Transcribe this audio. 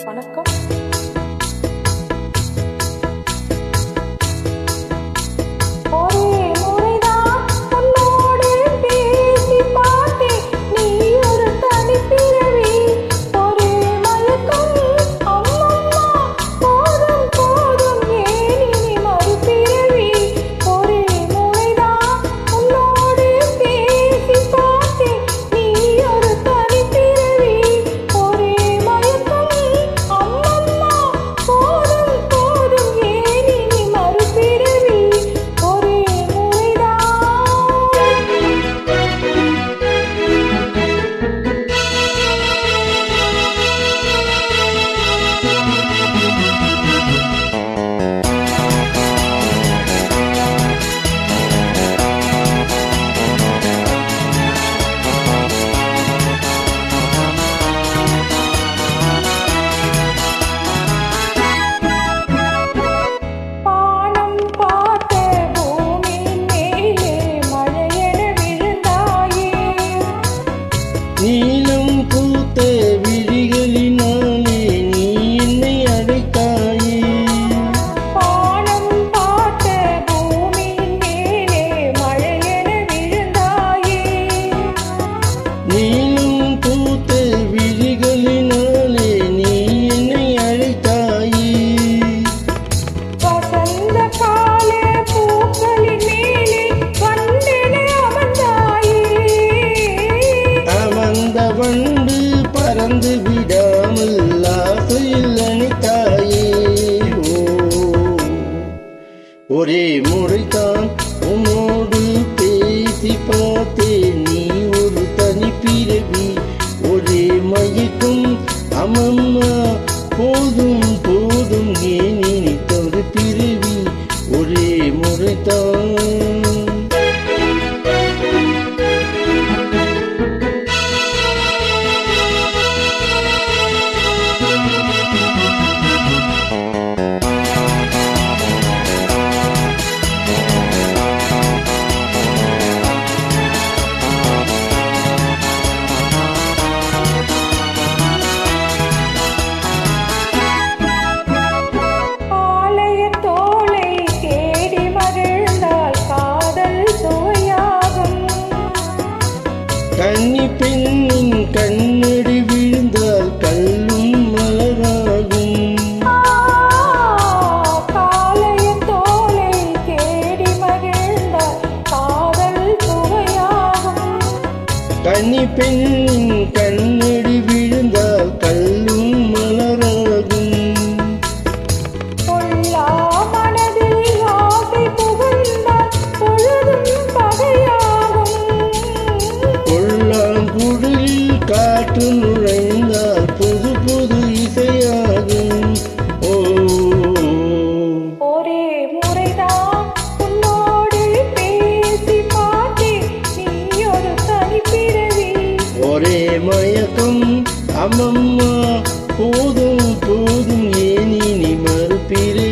வணக்கம். நீலம் பூத்த விழிகளினாலே நீ என்னை அழைத்தாயே. பானம் பார்த்த பூமியின் மேலே மழையென விழுந்தாயே. நீலம் பூத்த விழிகளினாலே நீ என்னை அழைத்தாயே. வசந்த கால பூக்களின் மேலே வண்டென அமர்ந்தாயே. அவந்த வண்டு பறந்து விடாமல் ஆசையில் அணைத்தாயே. ஒரே முறைதான் உன்னோடு பேசி பார்த்தேன். நீ ஒரு தனி பிறவி, ஒரே மயக்கும் அம்மம்மா. போதும் போதும் ஏன் நினைத்தொரு பிறவி, ஒரே முறைதான். கன்னி பெண்ணின் கண்ணடி விழுந்தால் கல்லும் மலராகும். காலைய தோலை தேடி மகிழ்ந்தால் காதல் சுவையாகும். கன்னி பெண்ணின் கண்ணடி விழுந்தால் கல்லும் மலராகும். பொல்லா மனதில் ஆசை புகுந்தால் பொழுதும் பகையாகும். கொள்ளாங்குழலில் காற்று நுழைந்தால் புது புது இசையாகும். ஒரே முறைதான் உன்னோடு பேசி பார்த்தேன். நீ ஒரு தனிப்பிறவி, ஒரே மயக்கம் அம்மம்மா. போதும் போதும் ஏன் இனி மறுபிறவி.